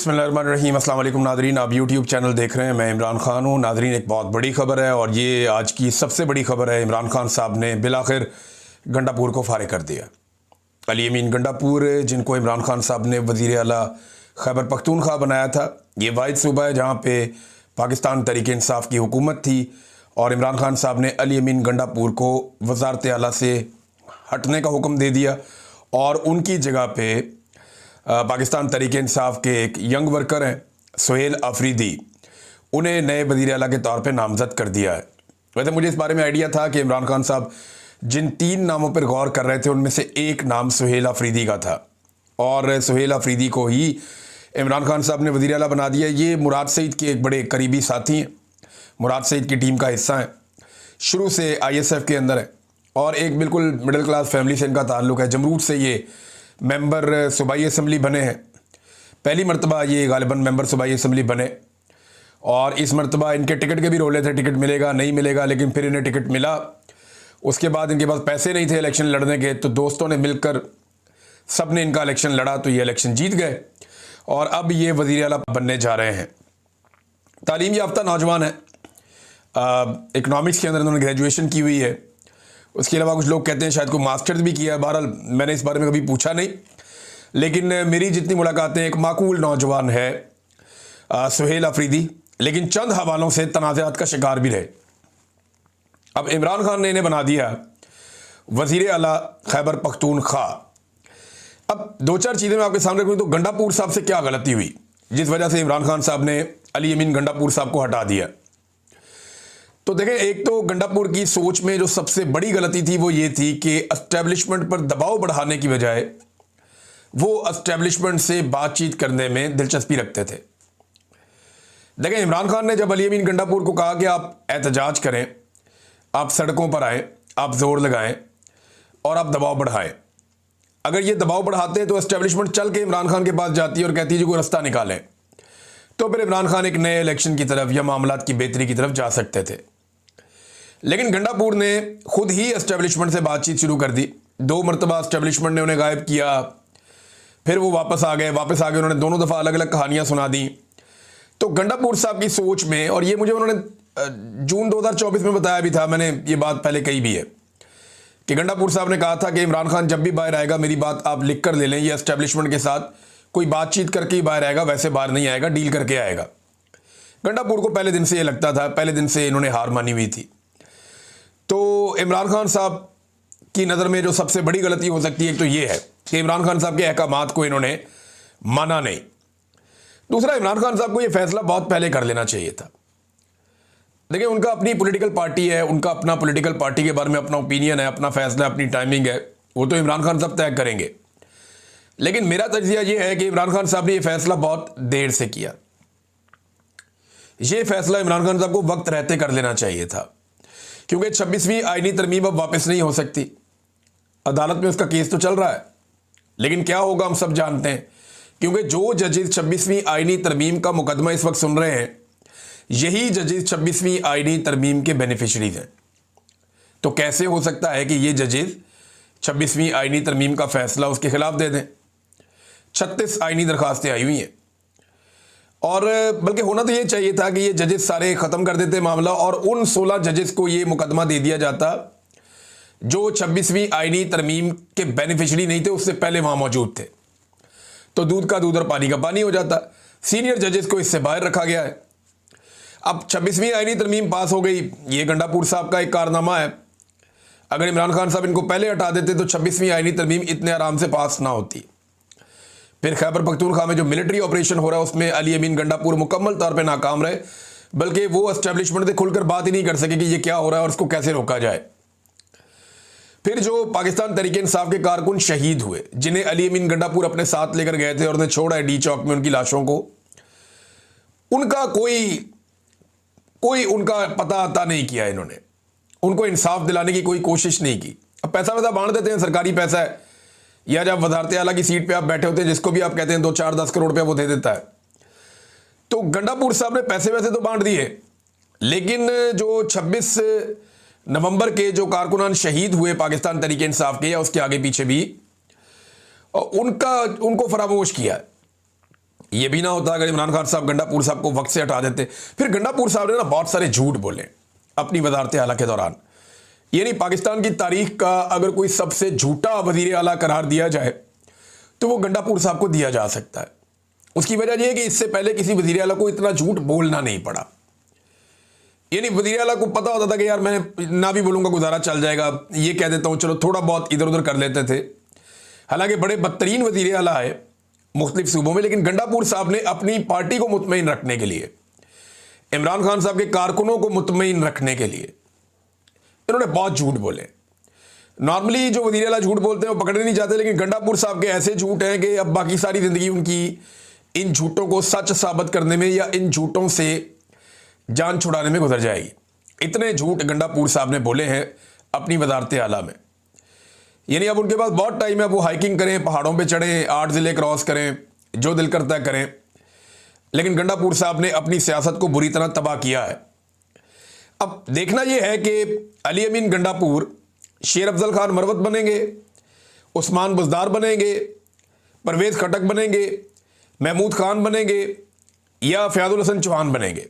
बिस्मिल्लाहिर्रहमानिर्रहीम। अस्सलाम वालेकुम नादरीन, आप यूट्यूब चैनल देख रहे हैं। मैं इमरान खान हूँ। नादरीन, एक बहुत बड़ी खबर है और ये आज की सबसे बड़ी खबर है। इमरान खान साहब ने बिलाखिर गंडापुर को फारिग कर दिया। अली अमीन गंडापुर, जिनको इमरान खान साहब ने वज़ीर आला खैबर पख्तूनख्वा बनाया था, ये वाहिद सूबा है जहाँ पे पाकिस्तान तहरीक इंसाफ की हुकूमत थी और इमरान खान साहब ने अली अमीन गंडापुर को वज़ारत आला से हटने का हुक्म दे दिया और उनकी जगह पे पाकिस्तान तहरीक इंसाफ के एक यंग वर्कर हैं सुहेल अफरीदी, उन्हें नए वज़ीर आला के तौर पे नामज़द कर दिया है। वैसे मुझे इस बारे में आइडिया था कि इमरान खान साहब जिन 3 नामों पर गौर कर रहे थे उनमें से एक नाम सुहेल अफरीदी का था और सुहेल अफरीदी को ही इमरान खान साहब ने वज़ीर आला बना दिया। ये मुराद सईद के एक बड़े करीबी साथी हैं, मुराद सईद की टीम का हिस्सा हैं, शुरू से ISF के अंदर है और एक बिल्कुल मिडिल क्लास फैमिली से इनका ताल्लुक़ है। जमरूद से ये मेंबर सूबाई असम्बली बने हैं, पहली मरतबा ये गालिबन मेंबर सूबाई असम्बली बने और इस मरतबा इनके टिकट के भी रोले थे, टिकट मिलेगा नहीं मिलेगा, लेकिन फिर इन्हें टिकट मिला। उसके बाद इनके पास पैसे नहीं थे इलेक्शन लड़ने के, तो दोस्तों ने मिलकर सब ने इनका इलेक्शन लड़ा तो ये इलेक्शन जीत गए और अब ये वज़ीर आला बनने जा रहे हैं। तालीम याफ्ता नौजवान है, इकनॉमिक्स के अंदर इन्होंने ग्रेजुएशन की हुई है। उसके अलावा कुछ लोग कहते हैं शायद कोई मास्टर्स भी किया है। बहरहाल मैंने इस बारे में कभी पूछा नहीं, लेकिन मेरी जितनी मुलाकातें, एक माकूल नौजवान है सुहेल अफरीदी, लेकिन चंद हवालों से तनाज़ात का शिकार भी रहे। अब इमरान खान ने इन्हें बना दिया वज़ीर आला खैबर पख्तूनख्वा। अब 2-4 चीज़ें मैं आपके सामने रखूँ। तो गंडापुर साहब से क्या गलती हुई जिस वजह से इमरान खान साहब ने अली अमीन गंडापुर साहब को हटा दिया? तो देखें, एक तो गंडापुर की सोच में जो सबसे बड़ी गलती थी वो ये थी कि एस्टेब्लिशमेंट पर दबाव बढ़ाने की बजाय वो एस्टेब्लिशमेंट से बातचीत करने में दिलचस्पी रखते थे। देखें, इमरान खान ने जब अली अमीन गंडापुर को कहा कि आप एहतजाज करें, आप सड़कों पर आएँ, आप जोर लगाएं और आप दबाव बढ़ाएं, अगर ये दबाव बढ़ाते तो एस्टेब्लिशमेंट चल के इमरान खान के पास जाती और कहती जी कोई रास्ता निकालें, तो फिर इमरान खान एक नए इलेक्शन की तरफ या मामलात की बेहतरी की तरफ जा सकते थे। लेकिन गंडापुर ने खुद ही एस्टेब्लिशमेंट से बातचीत शुरू कर दी। 2 मरतबा एस्टेब्लिशमेंट ने उन्हें गायब किया, फिर वो वापस आ गए उन्होंने दोनों दफ़ा अलग अलग कहानियाँ सुना दी। तो गंडापुर साहब की सोच में, और ये मुझे उन्होंने जून 2024 में बताया भी था, मैंने ये बात पहले कही भी है कि गंडापुर साहब ने कहा था कि इमरान खान जब भी बाहर आएगा मेरी बात आप लिख कर ले लें, ये एस्टेब्लिशमेंट के साथ कोई बातचीत करके ही बाहर आएगा, वैसे बाहर नहीं आएगा, डील करके आएगा। गंडापुर को पहले दिन से ये लगता था, पहले दिन से इन्होंने हार मानी हुई थी। तो इमरान खान साहब की नज़र में जो सबसे बड़ी गलती हो सकती है, एक तो ये है कि इमरान खान साहब के अहकामात को इन्होंने माना नहीं। दूसरा, इमरान खान साहब को ये फैसला बहुत पहले कर लेना चाहिए था। देखिए, उनका अपनी पॉलिटिकल पार्टी है, उनका अपना पॉलिटिकल पार्टी के बारे में अपना ओपिनियन है, अपना फैसला, अपनी टाइमिंग है, वो तो इमरान खान साहब तय करेंगे। लेकिन मेरा तज्जिया ये है कि इमरान खान साहब ने ये फैसला बहुत देर से किया। ये फैसला इमरान खान साहब को वक्त रहते कर लेना चाहिए था, क्योंकि 26वीं आईनी तरमीम अब वापस नहीं हो सकती। अदालत में उसका केस तो चल रहा है, लेकिन क्या होगा हम सब जानते हैं, क्योंकि जो जजेस 26वीं आईनी तरमीम का मुकदमा इस वक्त सुन रहे हैं, यही जजेस 26वीं आईनी तरमीम के बेनिफिशरीज हैं। तो कैसे हो सकता है कि ये जजेस 26वीं आईनी तरमीम का फैसला उसके खिलाफ दे दें? 36 आईनी दरखास्तें आई हुई हैं और बल्कि होना तो ये चाहिए था कि ये जजेस सारे ख़त्म कर देते मामला और उन 16 जजेस को ये मुकदमा दे दिया जाता जो 26वीं आईनी तरमीम के बेनिफिशरी नहीं थे, उससे पहले वहाँ मौजूद थे। तो दूध का दूध और पानी का पानी हो जाता। सीनियर जजेस को इससे बाहर रखा गया है। अब 26वीं आईनी तरमीम पास हो गई, ये गंडापुर साहब का एक कारनामा है। अगर इमरान खान साहब इनको पहले हटा देते तो 26वीं आईनी तरमीम इतने आराम से पास ना होती। फिर खैबर पख्तूनख्वा में जो मिलिट्री ऑपरेशन हो रहा है उसमें अली अमीन गंडापुर मुकम्मल तौर पे नाकाम रहे, बल्कि वो एस्टेब्लिशमेंट से खुलकर बात ही नहीं कर सके कि ये क्या हो रहा है और उसको कैसे रोका जाए। फिर जो पाकिस्तान तहरीक इंसाफ के कारकुन शहीद हुए, जिन्हें अली अमीन गंडापुर अपने साथ लेकर गए थे और उन्हें छोड़ा है डी चौक में उनकी लाशों को, उनका कोई उनका पता आता नहीं किया इन्होंने, उनको इंसाफ दिलाने की कोई कोशिश नहीं की। अब पैसा वैसा बांट देते हैं, सरकारी पैसा है, या जब वजारत आला की सीट पे आप बैठे होते हैं, जिसको भी आप कहते हैं 2-4-10 करोड़ रुपया वो दे देता है। तो गंडापुर साहब ने पैसे वैसे तो बांट दिए, लेकिन जो 26 नवंबर के जो कारकुनान शहीद हुए पाकिस्तान तहरीक इंसाफ के या उसके आगे पीछे भी, उनको फरामोश किया। ये भी ना होता अगर इमरान खान साहब गंडापुर साहब को वक्त से हटा देते। फिर गंडापुर साहब ने ना बहुत सारे झूठ बोले अपनी वजारत आला के दौरान। यानी पाकिस्तान की तारीख का अगर कोई सबसे झूठा वजीर आला करार दिया जाए तो वो गंडापुर साहब को दिया जा सकता है। उसकी वजह यह है कि इससे पहले किसी वजीर आला को इतना झूठ बोलना नहीं पड़ा। यानी वजीर आला को पता होता था कि यार मैं ना भी बोलूंगा गुजारा चल जाएगा, ये कह देता हूं, चलो थोड़ा बहुत इधर उधर कर लेते थे। हालांकि बड़े बदतरीन वजीर आला है मुख्तलिफ सूबों में, लेकिन गंडापुर साहब ने अपनी पार्टी को मुतमईन रखने के लिए, इमरान खान साहब के कारकुनों को मुतमईन रखने के लिए इन्होंने बहुत झूठ बोले। नॉर्मली जो वजीर आला झूठ बोलते हैं वो पकड़े नहीं जाते, लेकिन गंडापुर साहब के ऐसे झूठ हैं कि अब बाकी सारी जिंदगी उनकी इन झूठों को सच साबित करने में या इन झूठों से जान छुड़ाने में गुजर जाएगी। इतने झूठ गंडापुर साहब ने बोले हैं अपनी वजारत आला में। यानी अब उनके पास बहुत टाइम है, वो हाइकिंग करें, पहाड़ों पे चढ़ें, 8 ज़िले क्रॉस करें, जो दिल करता है करें। लेकिन गंडापुर साहब ने अपनी सियासत को बुरी तरह तबाह किया है। अब देखना यह है कि अली अमीन गंडापुर शेर अफजल खान मरवत बनेंगे, उस्मान बुज़दार बनेंगे, परवेज़ खटक बनेंगे, महमूद खान बनेंगे या फ़याज़ुल हसन चौहान बनेंगे।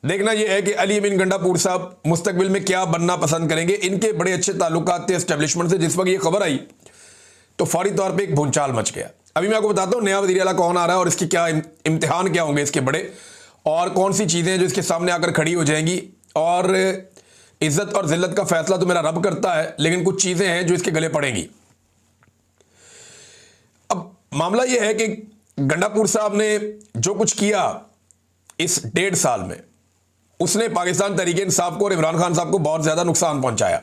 देखना यह है कि अली अमीन गंडापुर साहब मुस्तकबिल में क्या बनना पसंद करेंगे। इनके बड़े अच्छे ताल्लुकात थे एस्टेब्लिशमेंट से। जिस वक्त ये खबर आई तो फौरी तौर पे एक भूचाल मच गया। अभी मैं आपको बताता हूँ नया वज़ीर आला कौन आ रहा है और इसके क्या इम्तिहान क्या होंगे इसके बड़े, और कौन सी चीज़ें जो इसके सामने आकर खड़ी हो जाएंगी। और इज्जत और जिल्लत का फैसला तो मेरा रब करता है, लेकिन कुछ चीज़ें हैं जो इसके गले पड़ेंगी। अब मामला यह है कि गंडापुर साहब ने जो कुछ किया इस 1.5 साल में, उसने पाकिस्तान तहरीक इंसाफ को और इमरान खान साहब को बहुत ज़्यादा नुकसान पहुंचाया।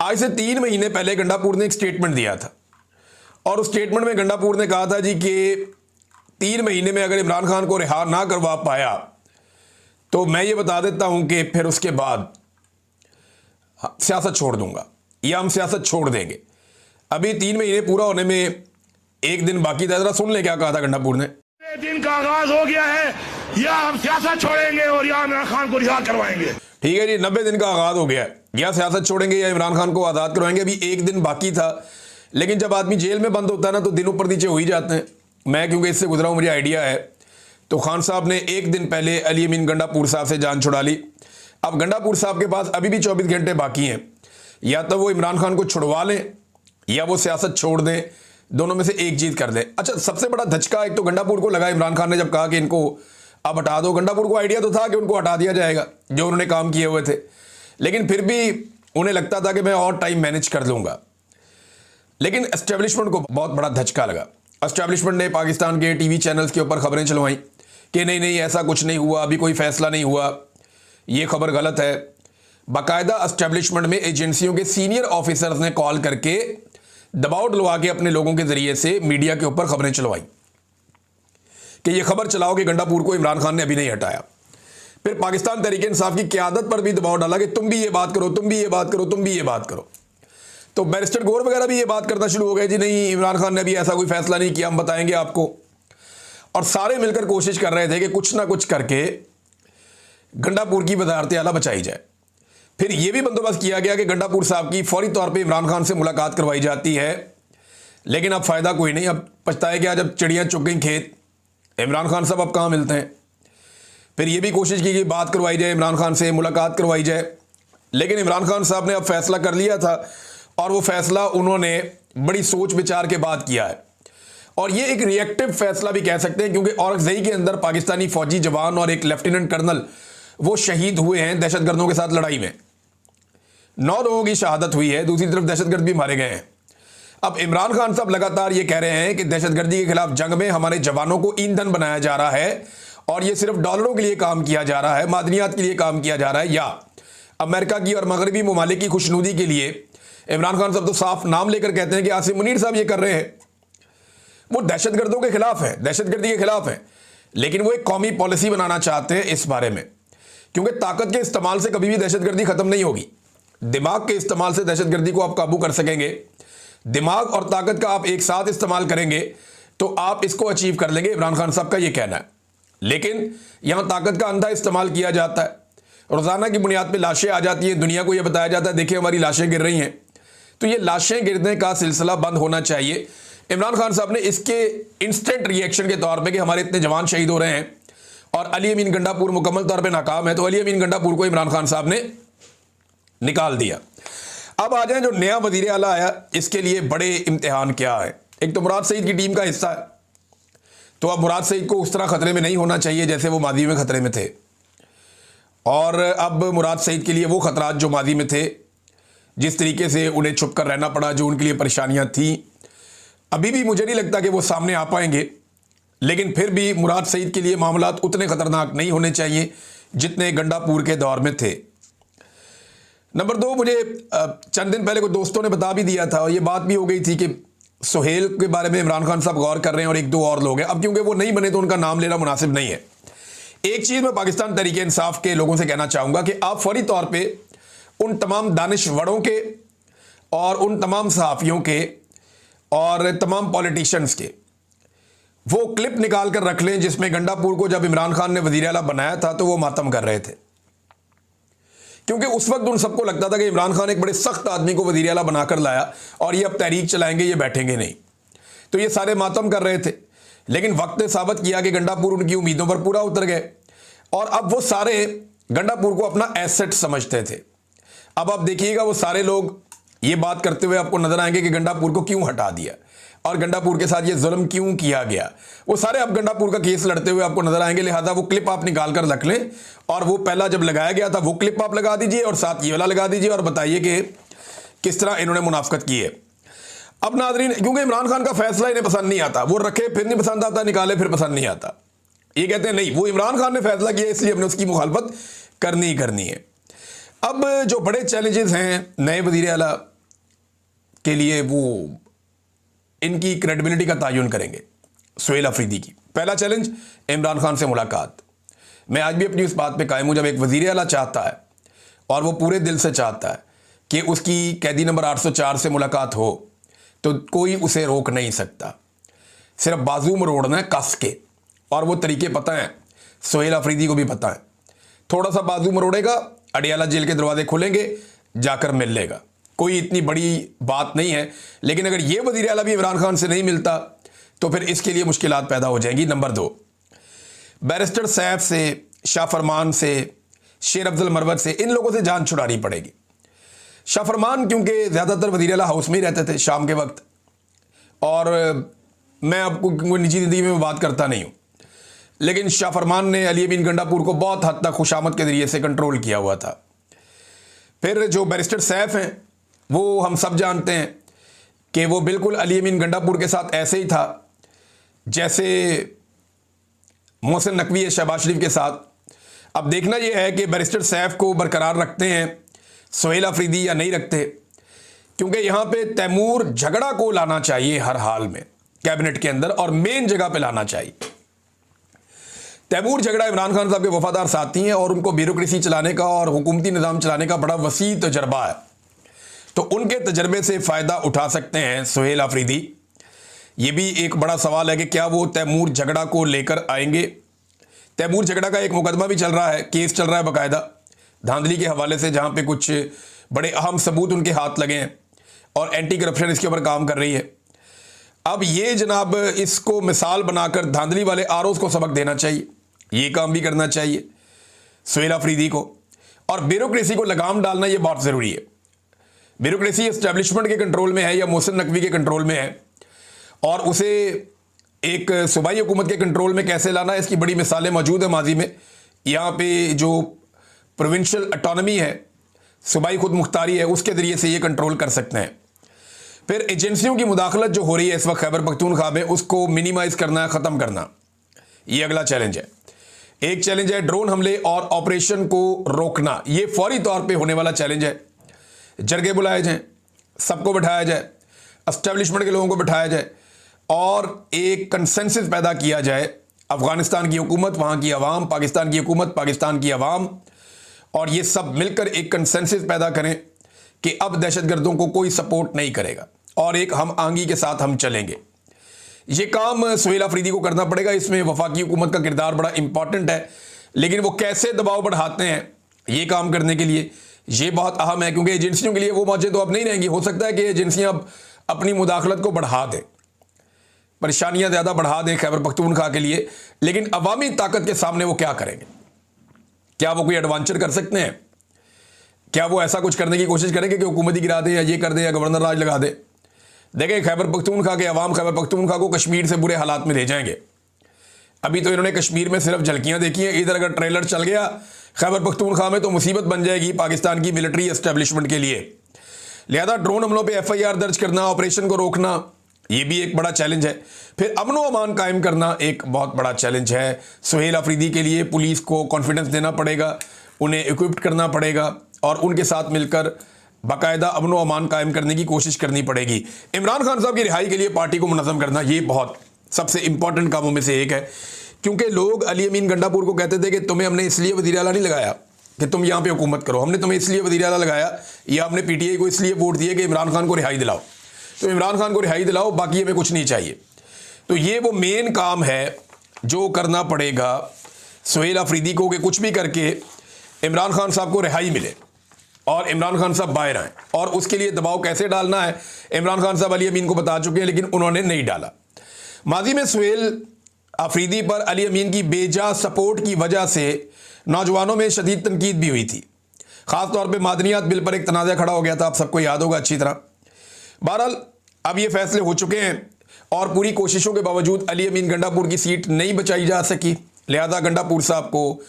आज से 3 महीने पहले गंडापुर ने एक स्टेटमेंट दिया था और उस स्टेटमेंट में गंडापुर ने कहा था जी कि 3 महीने में अगर इमरान खान को रिहा ना करवा पाया तो मैं ये बता देता हूं कि फिर उसके बाद सियासत छोड़ दूंगा या हम सियासत छोड़ देंगे। अभी 3 महीने पूरा होने में 1 दिन बाकी था। जरा सुन ले क्या कहा था गंडापुर ने। दिन का आगाज हो गया है, या हम सियासत छोड़ेंगे और या इमरान खान को रिहा करवाएंगे। ठीक है जी, 90 दिन का आगाज हो गया है, या सियासत छोड़ेंगे या इमरान खान को आज़ाद करवाएंगे। अभी 1 दिन बाकी था, लेकिन जब आदमी जेल में बंद होता है ना तो दिन ऊपर नीचे हो ही जाते हैं। मैं क्योंकि इससे गुजरा हूं, मुझे आइडिया है। तो खान साहब ने 1 दिन पहले अली अमीन गंडापुर साहब से जान छुड़ा ली। अब गंडापुर साहब के पास अभी भी 24 घंटे बाकी हैं, या तो वो इमरान खान को छुड़वा लें या वो सियासत छोड़ दें, दोनों में से एक चीज़ कर दें। अच्छा, सबसे बड़ा धचका एक तो गंडापुर को लगा इमरान खान ने जब कहा कि इनको अब हटा दो। गंडापुर को आइडिया तो था कि उनको हटा दिया जाएगा जो उन्होंने काम किए हुए थे, लेकिन फिर भी उन्हें लगता था कि मैं और टाइम मैनेज कर लूँगा। लेकिन एस्टेब्लिशमेंट को बहुत बड़ा धचका लगा। एस्टेब्लिशमेंट ने पाकिस्तान के टीवी चैनल्स के ऊपर खबरें चलवाई कि नहीं नहीं ऐसा कुछ नहीं हुआ, अभी कोई फैसला नहीं हुआ, ये खबर गलत है। बाकायदा एस्टेब्लिशमेंट में एजेंसियों के सीनियर ऑफिसर्स ने कॉल करके दबाव डलवा के अपने लोगों के जरिए से मीडिया के ऊपर खबरें चलवाई कि ये खबर चलाओ कि गंडापुर को इमरान खान ने अभी नहीं हटाया। फिर पाकिस्तान तहरीक इंसाफ की क़यादत पर भी दबाव डाला कि तुम भी ये बात करो, तुम भी ये बात करो, तुम भी ये बात करो। तो बैरिस्टर गौर वगैरह भी ये बात करना शुरू हो गए, जी नहीं इमरान खान ने अभी ऐसा कोई फैसला नहीं किया, हम बताएंगे आपको। और सारे मिलकर कोशिश कर रहे थे कि कुछ ना कुछ करके गंडापुर की वजारत आला बचाई जाए। फिर यह भी बंदोबस्त किया गया कि गंडापुर साहब की फौरी तौर पे इमरान खान से मुलाकात करवाई जाती है, लेकिन अब फ़ायदा कोई नहीं। अब पछताए क्या जब चिड़ियाँ चुग गई खेत, इमरान खान साहब अब कहाँ मिलते हैं। फिर यह भी कोशिश की कि बात करवाई जाए, इमरान खान से मुलाकात करवाई जाए, लेकिन इमरान खान साहब ने अब फैसला कर लिया था और वो फैसला उन्होंने बड़ी सोच विचार के बाद किया है। और ये एक रिएक्टिव फैसला भी कह सकते हैं, क्योंकि औरंगज़ई के अंदर पाकिस्तानी फौजी जवान और एक लेफ्टिनेंट कर्नल वो शहीद हुए हैं दहशतगर्दों के साथ लड़ाई में। 9 लोगों की शहादत हुई है, दूसरी तरफ दहशतगर्द भी मारे गए हैं। अब इमरान खान साहब लगातार ये कह रहे हैं कि दहशतगर्दी के खिलाफ जंग में हमारे जवानों को ईंधन बनाया जा रहा है और ये सिर्फ डॉलरों के लिए काम किया जा रहा है, मादनियात के लिए काम किया जा रहा है, या अमेरिका की और मगरबी ममालिक की खुशनुदी के लिए। इमरान खान साहब तो साफ नाम लेकर कहते हैं कि आसिम मुनीर साहब ये कर रहे हैं, वो दहशतगर्दों के खिलाफ है, दहशतगर्दी के खिलाफ है, लेकिन वो एक कौमी पॉलिसी बनाना चाहते हैं इस बारे में, क्योंकि ताकत के इस्तेमाल से कभी भी दहशतगर्दी खत्म नहीं होगी। दिमाग के इस्तेमाल से दहशतगर्दी को आप काबू कर सकेंगे। दिमाग और ताकत का आप एक साथ इस्तेमाल करेंगे तो आप इसको अचीव कर लेंगे, इमरान खान साहब का ये कहना है। लेकिन यहां ताकत का अंधा इस्तेमाल किया जाता है, रोजाना की बुनियाद पे लाशें आ जाती हैं, दुनिया को यह बताया जाता है देखिए हमारी लाशें गिर रही हैं। तो ये लाशें गिरने का सिलसिला बंद होना चाहिए। इमरान खान साहब ने इसके इंस्टेंट रिएक्शन के तौर पे कि हमारे इतने जवान शहीद हो रहे हैं और अली अमीन गंडापुर मुकम्मल तौर पे नाकाम है, तो अली अमीन गंडापुर को इमरान खान साहब ने निकाल दिया। अब आ जाए जो नया वजीर आला आया, इसके लिए बड़े इम्तिहान क्या है। एक तो मुराद सईद की टीम का हिस्सा है, तो अब मुराद सईद को उस तरह खतरे में नहीं होना चाहिए जैसे वो माजी में खतरे में थे, और अब मुराद सईद के लिए वो खतरात जो माजी में थे, जिस तरीके से उन्हें छुप कर रहना पड़ा, जो उनके लिए परेशानियां थी, अभी भी मुझे नहीं लगता कि वो सामने आ पाएंगे। लेकिन फिर भी मुराद सईद के लिए मामलात उतने खतरनाक नहीं होने चाहिए जितने गंडापुर के दौर में थे। नंबर 2, मुझे चंद दिन पहले कुछ दोस्तों ने बता भी दिया था और ये बात भी हो गई थी कि सुहेल के बारे में इमरान खान साहब गौर कर रहे हैं और 1-2 और लोग हैं। अब क्योंकि वो नहीं बने तो उनका नाम लेना मुनासिब नहीं है। एक चीज़ मैं पाकिस्तान तहरीक इंसाफ के लोगों से कहना चाहूँगा कि आप फौरी तौर पर उन तमाम दानिशवरों के और उन तमाम सहाफ़ियों के और तमाम पॉलिटिशियंस के वो क्लिप निकाल कर रख लें जिसमें गंडापुर को जब इमरान खान ने वज़ीर आला बनाया था तो वो मातम कर रहे थे, क्योंकि उस वक्त उन सबको लगता था कि इमरान खान एक बड़े सख्त आदमी को वज़ीर आला बनाकर लाया और ये अब तहरीक चलाएंगे, ये बैठेंगे नहीं, तो ये सारे मातम कर रहे थे। लेकिन वक्त ने साबित किया कि गंडापुर उनकी उम्मीदों पर पूरा उतर गए और अब वो सारे गंडापुर को अपना एसेट समझते थे। अब आप देखिएगा वो सारे लोग ये बात करते हुए आपको नजर आएंगे कि गंडापुर को क्यों हटा दिया और गंडापुर के साथ ये जुल्म क्यों किया गया। वो सारे अब गंडापुर का केस लड़ते हुए आपको नजर आएंगे। लिहाजा वो क्लिप आप निकाल कर रख लें और वो पहला जब लगाया गया था वो क्लिप आप लगा दीजिए और साथ ये वाला लगा दीजिए और बताइए कि किस तरह इन्होंने मुनाफकत की है। अब नाज़रीन, क्योंकि इमरान खान का फैसला इन्हें पसंद नहीं आता, वो रखे फिर नहीं पसंद आता, निकाले फिर पसंद नहीं आता। ये कहते हैं नहीं, वो इमरान खान ने फैसला किया इसलिए हमने उसकी मुखालफत करनी ही करनी है। अब जो बड़े चैलेंजेस हैं नए वज़ीर आला के लिए, वो इनकी क्रेडिबिलिटी का तयन करेंगे सुहेल अफरीदी की। पहला चैलेंज, इमरान खान से मुलाकात। मैं आज भी अपनी उस बात पे कायम हूँ, जब एक वज़ीर आला चाहता है और वो पूरे दिल से चाहता है कि उसकी कैदी नंबर 804 से मुलाकात हो तो कोई उसे रोक नहीं सकता। सिर्फ बाजू मरोड़ना है कस के, और वो तरीके पता है, सुहेल अफरीदी को भी पता है। थोड़ा सा बाजू मरोड़ेगा, अडियाला जेल के दरवाजे खुलेंगे, जाकर मिल लेगा, कोई इतनी बड़ी बात नहीं है। लेकिन अगर ये वज़ीर आला भी इमरान खान से नहीं मिलता तो फिर इसके लिए मुश्किलात पैदा हो जाएंगी। नंबर 2, बैरिस्टर सैफ से, शाह फरमान से, शेर अफजल मरवत से, इन लोगों से जान छुड़ानी पड़ेगी। शाह फरमान क्योंकि ज़्यादातर वज़ीर आला हाउस में ही रहते थे शाम के वक्त, और मैं आपको निजी ज़िंदगी में बात करता नहीं हूँ, लेकिन शाह फरमान ने अली अमीन गंडापुर को बहुत हद तक खुशामद के ज़रिए से कंट्रोल किया हुआ था। फिर जो बैरिस्टर सैफ हैं वो हम सब जानते हैं कि वो बिल्कुल अली अमीन गंडापुर के साथ ऐसे ही था जैसे मोहसिन नकवी है शहबाज शरीफ के साथ। अब देखना यह है कि बैरिस्टर सैफ को बरकरार रखते हैं सुहेल अफरीदी या नहीं रखते, क्योंकि यहाँ पे तैमूर झगड़ा को लाना चाहिए हर हाल में कैबिनेट के अंदर, और मेन जगह पे लाना चाहिए। तैमूर झगड़ा इमरान खान साहब के वफादार साथी हैं और उनको ब्यूरोक्रेसी चलाने का और हुकूमती निज़ाम चलाने का बड़ा वसी तजर्बा है, तो उनके तजर्बे से फ़ायदा उठा सकते हैं सुहेल अफरीदी। ये भी एक बड़ा सवाल है कि क्या वो तैमूर झगड़ा को लेकर आएंगे। तैमूर झगड़ा का एक मुकदमा भी चल रहा है, केस चल रहा है बाकायदा धांधली के हवाले से, जहाँ पे कुछ बड़े अहम सबूत उनके हाथ लगे हैं और एंटी करप्शन इसके ऊपर काम कर रही है। अब ये जनाब इसको मिसाल बनाकर धांधली वाले आरोज को सबक देना चाहिए, ये काम भी करना चाहिए सुहेल अफरीदी को, और ब्यूरोक्रेसी को लगाम डालना ये बहुत ज़रूरी है। ब्यूरोक्रेसी एस्टेब्लिशमेंट के कंट्रोल में है या मोहसिन नकवी के कंट्रोल में है, और उसे एक सूबाई हुकूमत के कंट्रोल में कैसे लाना है इसकी बड़ी मिसालें मौजूद है माजी में। यहाँ पे जो प्रोविंशियल ऑटोनमी है, सूबाई खुद मुख्तारी है, उसके ज़रिए से ये कंट्रोल कर सकते हैं। फिर एजेंसियों की मुदाखलत जो हो रही है इस वक्त खैबर पख्तूनख्वा में, उसको मिनिमाइज़ करना, ख़त्म करना, ये अगला चैलेंज है। एक चैलेंज है ड्रोन हमले और ऑपरेशन को रोकना, ये फौरी तौर पर होने वाला चैलेंज है। जरगे बुलाए जाएँ, सबको बिठाया जाए, एस्टेब्लिशमेंट के लोगों को बिठाया जाए और एक कंसेंसस पैदा किया जाए। अफ़गानिस्तान की हुकूमत, वहाँ की अवाम, पाकिस्तान की हुकूमत, पाकिस्तान की अवाम, और ये सब मिलकर एक कंसेंसस पैदा करें कि अब दहशतगर्दों को कोई सपोर्ट नहीं करेगा और एक हम आंगी के साथ हम चलेंगे। ये काम सुहेल अफरीदी को करना पड़ेगा। इसमें वफाकी हुकूमत का किरदार बड़ा इंपॉर्टेंट है, लेकिन वो कैसे दबाव बढ़ाते हैं ये काम करने के लिए, ये बहुत अहम है, क्योंकि एजेंसियों के लिए वो मौजे तो अब नहीं रहेंगी। हो सकता है कि एजेंसियां अब अपनी मुदाखलत को बढ़ा दें, परेशानियां ज़्यादा बढ़ा दें खैबर पख्तूनख्वा के लिए, लेकिन अवामी ताकत के सामने वो क्या करेंगे? क्या वो कोई एडवांचर कर सकते हैं? क्या वो ऐसा कुछ करने की कोशिश करेंगे कि हुकूमत ही गिरा दें या ये कर दें या गवर्नर राज लगा दें? देखें, खैबर पख्तूनख्वा के अवाम खैबर पख्तूनख्वा को कश्मीर से बुरे हालात में ले जाएंगे। अभी तो इन्होंने कश्मीर में सिर्फ झलकियां देखी हैं, इधर अगर ट्रेलर चल गया खैबर पख्तूनख्वा में तो मुसीबत बन जाएगी पाकिस्तान की मिलिट्री एस्टेब्लिशमेंट के लिए। लिहाजा ड्रोन हमलों पे FIR दर्ज करना, ऑपरेशन को रोकना, ये भी एक बड़ा चैलेंज है। फिर अमन व अमान कायम करना एक बहुत बड़ा चैलेंज है। सुहेल अफरीदी के लिए पुलिस को कॉन्फिडेंस देना पड़ेगा, उन्हें इक्विप्ड करना पड़ेगा और उनके साथ मिलकर बाकायदा अमन व अमान कायम करने की कोशिश करनी पड़ेगी। इमरान खान साहब की रिहाई के लिए पार्टी को मुनज़्ज़म करना, ये बहुत सबसे इंपॉर्टेंट कामों में से एक है, क्योंकि लोग अली अमीन गंडापुर को कहते थे कि तुम्हें हमने इसलिए वज़ीर आला नहीं लगाया कि तुम यहाँ पे हुकूमत करो, हमने तुम्हें इसलिए वज़ीर आला लगाया या हमने PTI को इसलिए वोट दिए कि इमरान खान को रिहाई दिलाओ। तो इमरान खान को रिहाई दिलाओ, बाकी हमें कुछ नहीं चाहिए। तो ये वो मेन काम है जो करना पड़ेगा सुहेल अफरीदी को कि कुछ भी करके इमरान खान साहब को रिहाई मिले और इमरान खान साहब बाहर आए। और उसके लिए दबाव कैसे डालना है इमरान खान साहब अली अमीन को बता चुके हैं, लेकिन उन्होंने नहीं डाला। माजी में सुहेल अफरीदी पर अली अमीन की बेजा सपोर्ट की वजह से नौजवानों में शदीद तनकीद भी हुई थी। ख़ासतौर पर मादनियात बिल पर एक तनाज़ा खड़ा हो गया था, आप सबको याद होगा अच्छी तरह। बहरहाल अब ये फैसले हो चुके हैं और पूरी कोशिशों के बावजूद अली अमीन गंडापुर की सीट नहीं बचाई जा सकी। लिहाजा गंडापुर साहब को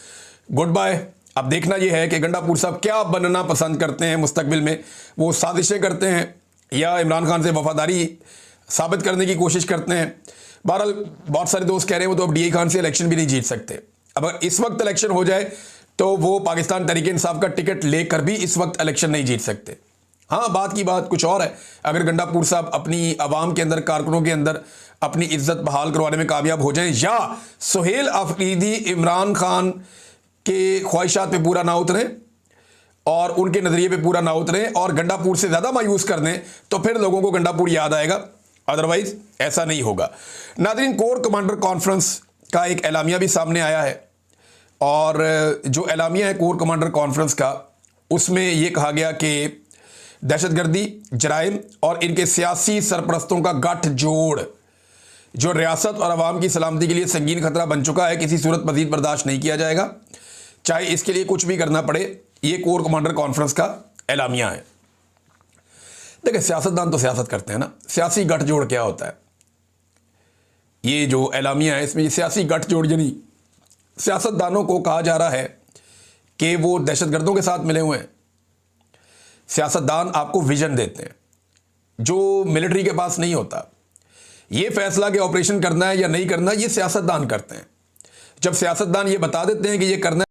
गुड बाय। अब देखना यह है कि गंडापुर साहब क्या बनना पसंद करते हैं मुस्तकबिल में। वो साजिशें करते हैं या इमरान खान से वफादारी साबित करने की कोशिश करते हैं। बहरहाल बहुत सारे दोस्त कह रहे हैं वो तो अब DI खान से इलेक्शन भी नहीं जीत सकते। अब अगर इस वक्त इलेक्शन हो जाए तो वो पाकिस्तान तहरीक इंसाफ का टिकट लेकर भी इस वक्त इलेक्शन नहीं जीत सकते। हाँ, बात की बात कुछ और है। अगर गंडापुर साहब अपनी आवाम के अंदर, कारकुनों के अंदर अपनी इज्जत बहाल करवाने में कामयाब हो जाएं या सुहेल अफरीदी इमरान खान के ख्वाहिशात पे पूरा ना उतरें और उनके नज़रिए पे पूरा ना उतरें और गंडापुर से ज़्यादा मायूस कर दें, तो फिर लोगों को गंडापुर याद आएगा, अदरवाइज ऐसा नहीं होगा। नाज़रीन, कोर कमांडर कॉन्फ्रेंस का एक एलामिया भी सामने आया है और जो एलामिया है कोर कमांडर कॉन्फ्रेंस का, उसमें यह कहा गया कि दहशतगर्दी, जराइम और इनके सियासी सरपरस्तों का गठजोड़ जो रियासत और अवाम की सलामती के लिए संगीन खतरा बन चुका है, किसी सूरत मजीद बर्दाश्त नहीं किया जाएगा, चाहे इसके लिए कुछ भी करना पड़े। ये कोर कमांडर कॉन्फ्रेंस का एलामिया है। देखिए, सियासतदान तो सियासत करते हैं ना, सियासी गठजोड़ क्या होता है? ये जो एलामिया है इसमें सियासी गठजोड़ यानी सियासतदानों को कहा जा रहा है कि वो दहशतगर्दों के साथ मिले हुए हैं। सियासतदान आपको विजन देते हैं जो मिलिट्री के पास नहीं होता। ये फैसला कि ऑपरेशन करना है या नहीं करना, ये सियासतदान करते हैं। जब सियासतदान ये बता देते हैं कि ये करना